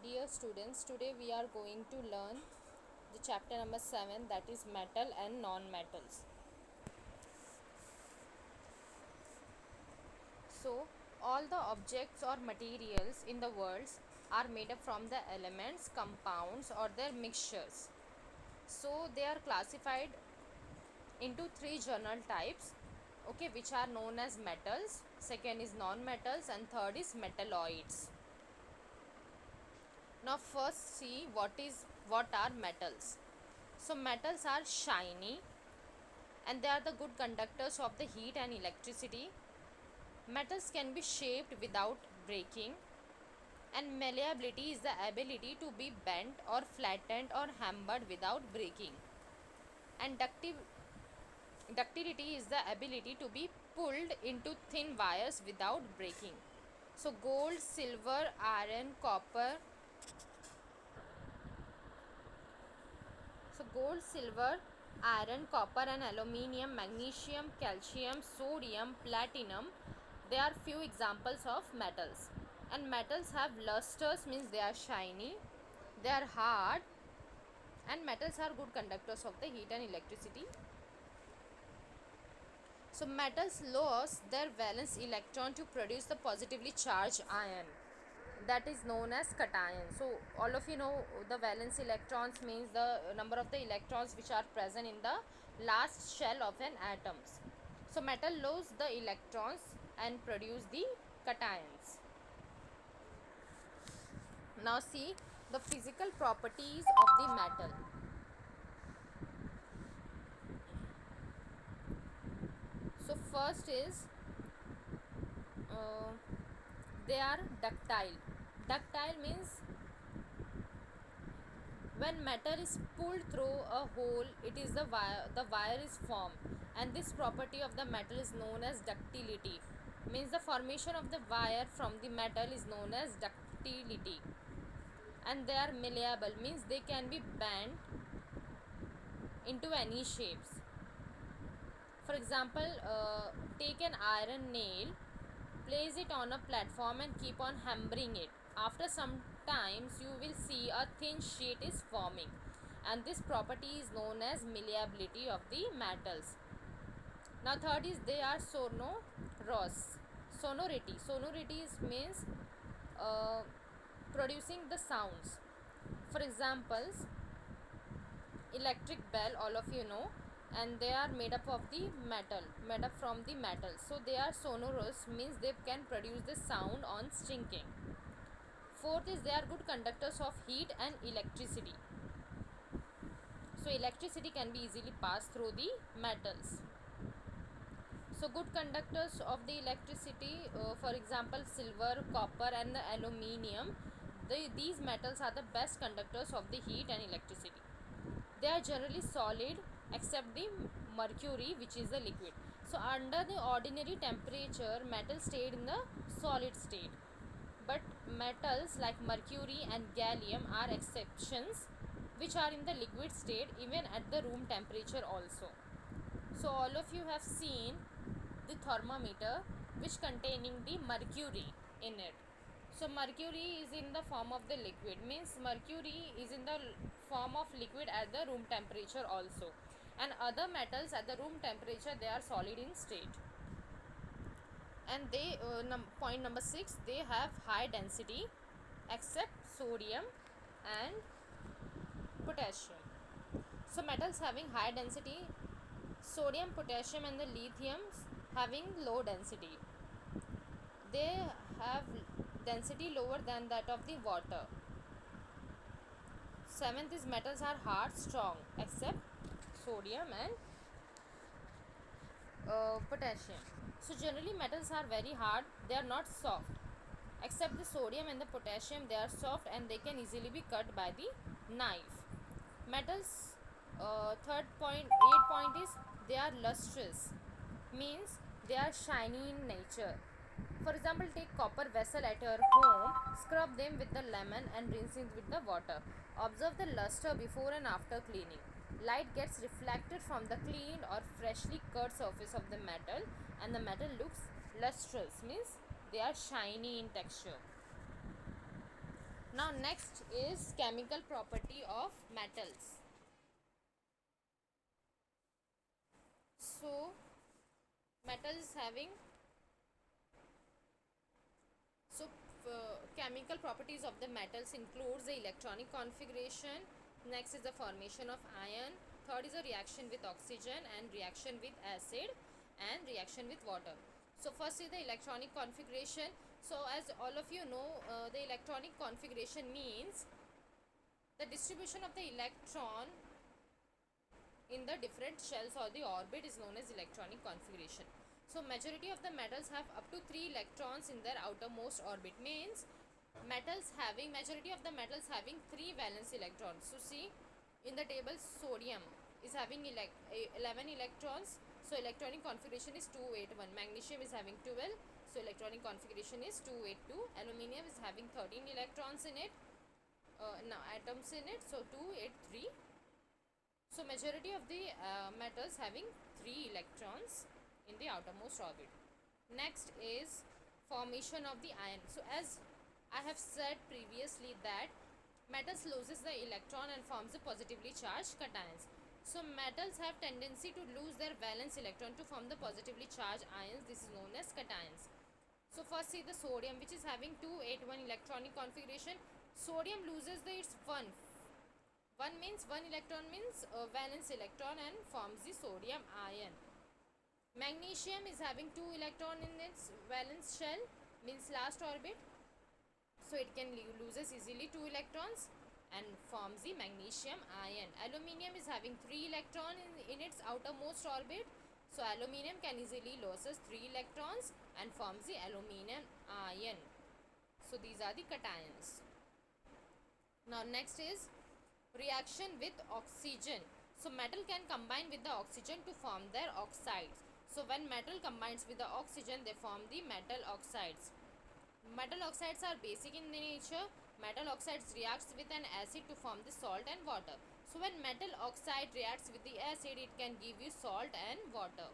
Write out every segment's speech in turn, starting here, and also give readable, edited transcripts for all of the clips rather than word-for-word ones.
Dear students, today we are going to learn the chapter number 7, that is metal and non-metals. So, all the objects or materials in the world are made up from the elements, compounds or their mixtures. So, they are classified into three general types, okay, which are known as metals, second is non-metals and third is metalloids. Now first see what are metals. So metals are shiny and they are the good conductors of the heat and electricity. Metals can be shaped without breaking, and malleability is the ability to be bent or flattened or hammered without breaking. And ductility is the ability to be pulled into thin wires without breaking. So gold, silver, iron, copper. So gold, silver, iron, copper and aluminium, magnesium, calcium, sodium, platinum, they are few examples of metals. And metals have lusters, means they are shiny, they are hard, and metals are good conductors of the heat and electricity. So metals lose their valence electron to produce the positively charged ion, that is known as cation. So all of you know the valence electrons means the number of the electrons which are present in the last shell of an atom. So metal lose the electrons and produce the cations. Now see the physical properties of the metal. So first is uh, they are ductile. Ductile means when metal is pulled through a hole, it is the wire is formed, and this property of the metal is known as ductility. Means the formation of the wire from the metal is known as ductility. And they are malleable, means they can be bent into any shapes. For example, take an iron nail, place it on a platform and keep on hammering it. After some times you will see a thin sheet is forming, and this property is known as malleability of the metals. Now third is they are sonorous. Sonority means uh, producing the sounds. For examples, electric bell, all of you know, and they are made up of the metal, made up from the metal. So they are sonorous, means they can produce the sound on striking. Fourth is they are good conductors of heat and electricity. So electricity can be easily passed through the metals. So good conductors of the electricity, for example silver, copper and the aluminium, these metals are the best conductors of the heat and electricity. They are generally solid except the mercury, which is a liquid. So under the ordinary temperature, metal stayed in the solid state. But metals like mercury and gallium are exceptions, which are in the liquid state even at the room temperature also. So all of you have seen the thermometer which containing the mercury in it. So mercury is in the form of the liquid, means mercury is in the form of liquid at the room temperature also, and other metals at the room temperature they are solid in state. And they point number 6, they have high density except sodium and potassium. So metals having high density, sodium, potassium and the lithium having low density. They have density lower than that of the water. Seventh is metals are hard, strong except sodium and potassium. So generally metals are very hard, they are not soft. Except the sodium and the potassium, they are soft and they can easily be cut by the knife. Metals, third point, 8 point is they are lustrous, means they are shiny in nature. For example, take copper vessel at your home, scrub them with the lemon and rinse it with the water. Observe the luster before and after cleaning. Light gets reflected from the cleaned or freshly cut surface of the metal and the metal looks lustrous, means they are shiny in texture. Now next is chemical property of metals. So metals having so chemical properties of the metals includes the electronic configuration. Next is the formation of ion. Third is a reaction with oxygen and reaction with acid and reaction with water. So first is the electronic configuration. So as all of you know, the electronic configuration means the distribution of the electron in the different shells or the orbit is known as electronic configuration. So majority of the metals have up to 3 electrons in their outermost orbit, means majority of the metals having 3 valence electrons. So see in the table, sodium is having 11 electrons, so electronic configuration is 281. Magnesium is having 12, so electronic configuration is 282. Aluminium is having 13 electrons in it, now atoms in it, so 283. So majority of the metals having 3 electrons in the outermost orbit. Next is formation of the ion. So as I have said previously that metals loses the electron and forms the positively charged cations. So metals have tendency to lose their valence electron to form the positively charged ions. This is known as cations. So first see the sodium, which is having 281 electronic configuration. Sodium loses its 1 means 1 electron means valence electron and forms the sodium ion. Magnesium is having 2 electron in its valence shell, means last orbit, so it can loses easily 2 electrons and forms the magnesium ion. Aluminium is having 3 electron in its outermost orbit, so aluminium can easily loses 3 electrons and forms the aluminium ion. So these are the cations. Now next is reaction with oxygen. So metal can combine with the oxygen to form their oxides. So when metal combines with the oxygen, they form the metal oxides. Metal oxides are basic in nature. Metal oxides reacts with an acid to form the salt and water. So when metal oxide reacts with the acid, it can give you salt and water.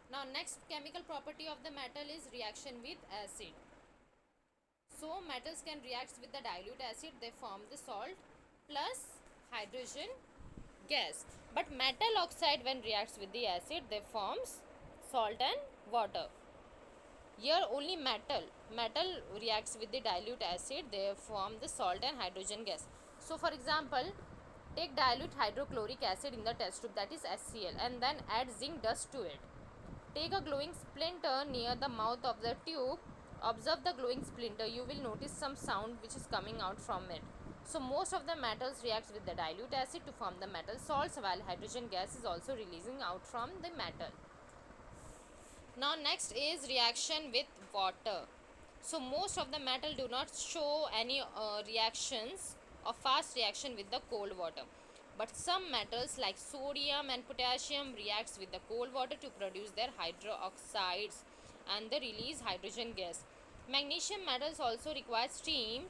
Now next chemical property of the metal is reaction with acid. So metals can react with the dilute acid, they form the salt plus hydrogen gas. But metal oxide when reacts with the acid, they forms salt and water. Here only metal reacts with the dilute acid, they form the salt and hydrogen gas. So for example, take dilute hydrochloric acid in the test tube, that is HCl, and then add zinc dust to it. Take a glowing splinter near the mouth of the tube. Observe the glowing splinter. You will notice some sound which is coming out from it. So most of the metals reacts with the dilute acid to form the metal salts, while hydrogen gas is also releasing out from the metal. Now next is reaction with water. So most of the metal do not show any reactions or fast reaction with the cold water. But some metals like sodium and potassium reacts with the cold water to produce their hydroxides and they release hydrogen gas. Magnesium metals also require steam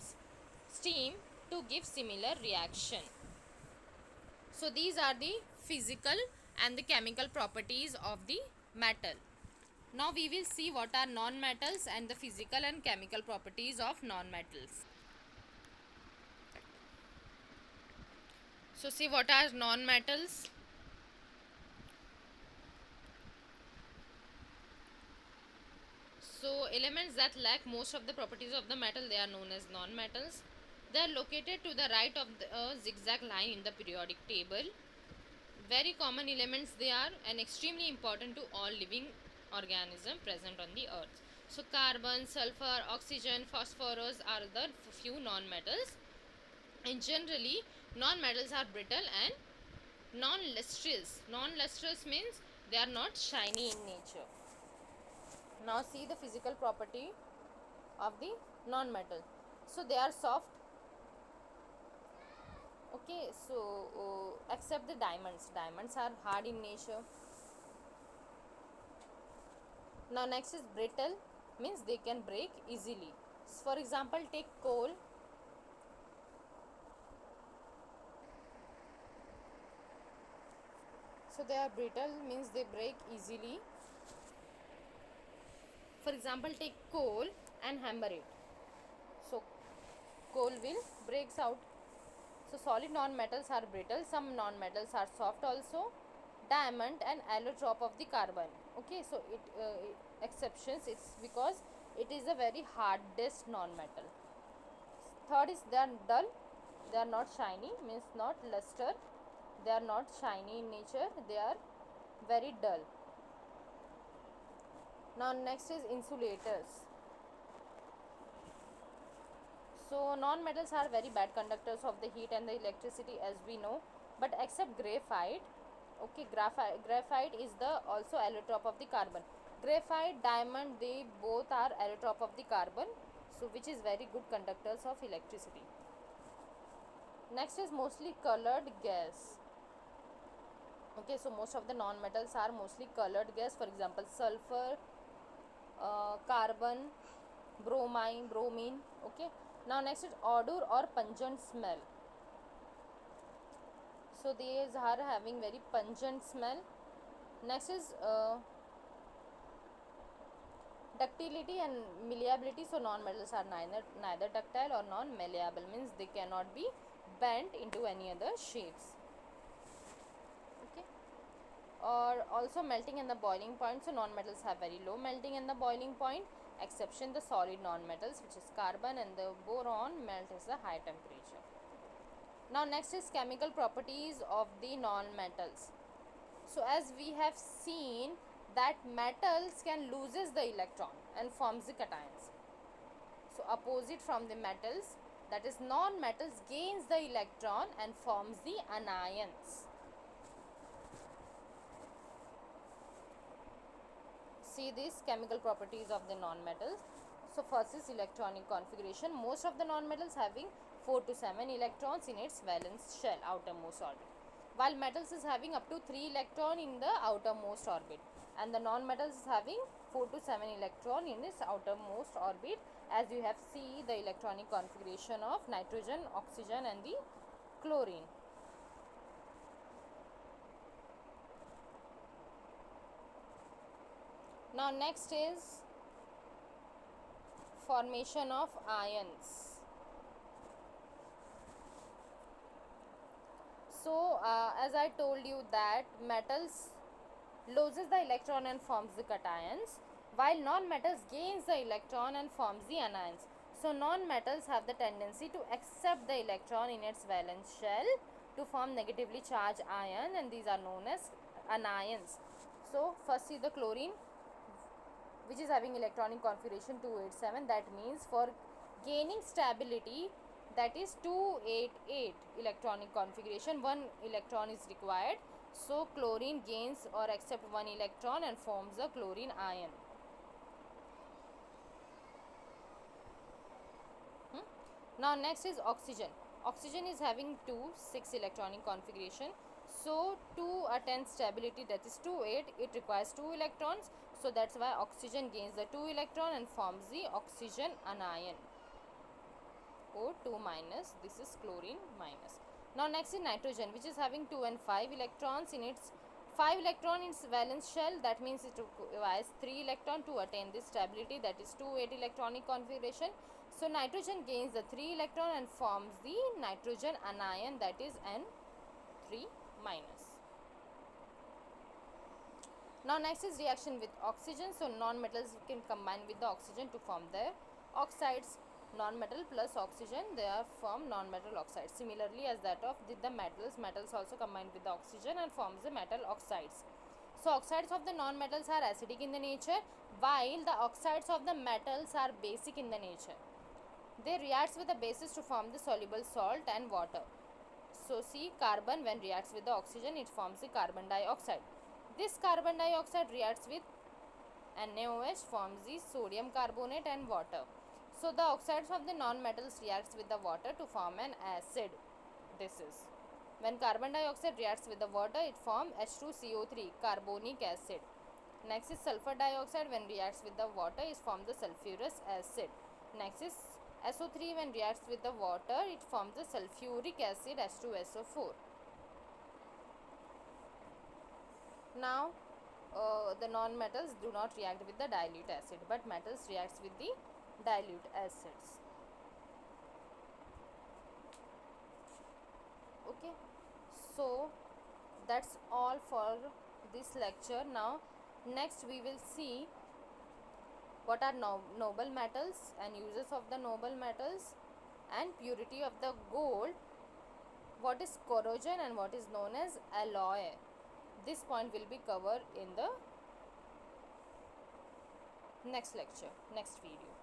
to give similar reaction. So these are the physical and the chemical properties of the metal. Now we will see what are non-metals and the physical and chemical properties of non-metals. So see what are non-metals. So elements that lack most of the properties of the metal, they are known as non-metals. They are located to the right of the zigzag line in the periodic table. Very common elements they are and extremely important to all living organism present on the earth. So carbon, sulfur, oxygen, phosphorus are the few non-metals. And generally non-metals are brittle and non-lustrous. Non-lustrous means they are not shiny in nature. Now see the physical property of the non-metal. So they are soft. Okay, so except the diamonds. Diamonds are hard in nature. Now next is brittle, means they can break easily. For example, take coal. So they are brittle, means they break easily. For example, take coal and hammer it. So coal will breaks out. So solid non-metals are brittle, some non-metals are soft also. Diamond and allotrope of the carbon. Okay, so exceptions, it's because it is a very hardest non-metal. Third is they are dull, they are not shiny, means not luster, they are not shiny in nature, they are very dull. Now next is insulators. So non-metals are very bad conductors of the heat and the electricity, as we know, but except graphite. Okay, graphite is the also allotrope of the carbon. Graphite, diamond, they both are allotrope of the carbon, so which is very good conductors of electricity. Next is mostly colored gas. Okay, so most of the non-metals are mostly colored gas. For example, sulfur, carbon, bromine. Okay, now next is odor or pungent smell. So these are having very pungent smell. Next is ductility and malleability. So non-metals are neither ductile or non-malleable, means they cannot be bent into any other shapes. Okay, or also melting and the boiling point. So non-metals have very low melting and the boiling point, exception the solid non-metals, which is carbon and the boron, melt at a high temperature. Now next is chemical properties of the non-metals. So as we have seen that metals can loses the electron and forms the cations. So opposite from the metals, that is non-metals, gains the electron and forms the anions. See these chemical properties of the non-metals. So first is electronic configuration. Most of the non-metals having 4 to 7 electrons in its valence shell, outermost orbit, while metals is having up to 3 electron in the outermost orbit, and the non-metals is having 4 to 7 electron in its outermost orbit, as you have see the electronic configuration of nitrogen, oxygen and the chlorine. Now next is formation of ions. So as I told you that metals loses the electron and forms the cations, while non-metals gains the electron and forms the anions. So non-metals have the tendency to accept the electron in its valence shell to form negatively charged ion, and these are known as anions. So first see the chlorine, which is having electronic configuration 287. That means for gaining stability, that is 288 electronic configuration, one electron is required. So chlorine gains or accept one electron and forms a chlorine ion. Now next is oxygen. Oxygen is having 6 electronic configuration. So to attain stability, that is 2,8, it requires 2 electrons. So that's why oxygen gains the 2 electron and forms the oxygen anion. O2 minus, this is chlorine minus. Now next is nitrogen, which is having 2 and 5 electrons in its 5 electron in its valence shell. That means it requires 3 electron to attain this stability, that is 2,8 electronic configuration. So nitrogen gains the 3 electron and forms the nitrogen anion, that is N3 minus. Now next is reaction with oxygen. So non-metals can combine with the oxygen to form their oxides. Non-metal plus oxygen, they are form non-metal oxides. Similarly as that of the metals also combine with the oxygen and forms the metal oxides. So oxides of the non-metals are acidic in the nature, while the oxides of the metals are basic in the nature. They reacts with the bases to form the soluble salt and water. So see, carbon when reacts with the oxygen, it forms the carbon dioxide. This carbon dioxide reacts with NaOH, forms the sodium carbonate and water. So the oxides of the non-metals reacts with the water to form an acid. This is when carbon dioxide reacts with the water, it forms H2CO3, carbonic acid. Next is sulfur dioxide, when reacts with the water, it forms the sulfurous acid. Next is SO3, when reacts with the water, it forms the sulfuric acid, H2SO4. Now the non-metals do not react with the dilute acid, but metals reacts with the dilute acids. Okay, so that's all for this lecture. Now next we will see what are noble metals and uses of the noble metals and purity of the gold, what is corrosion and what is known as alloy. This point will be covered in the next lecture, next video.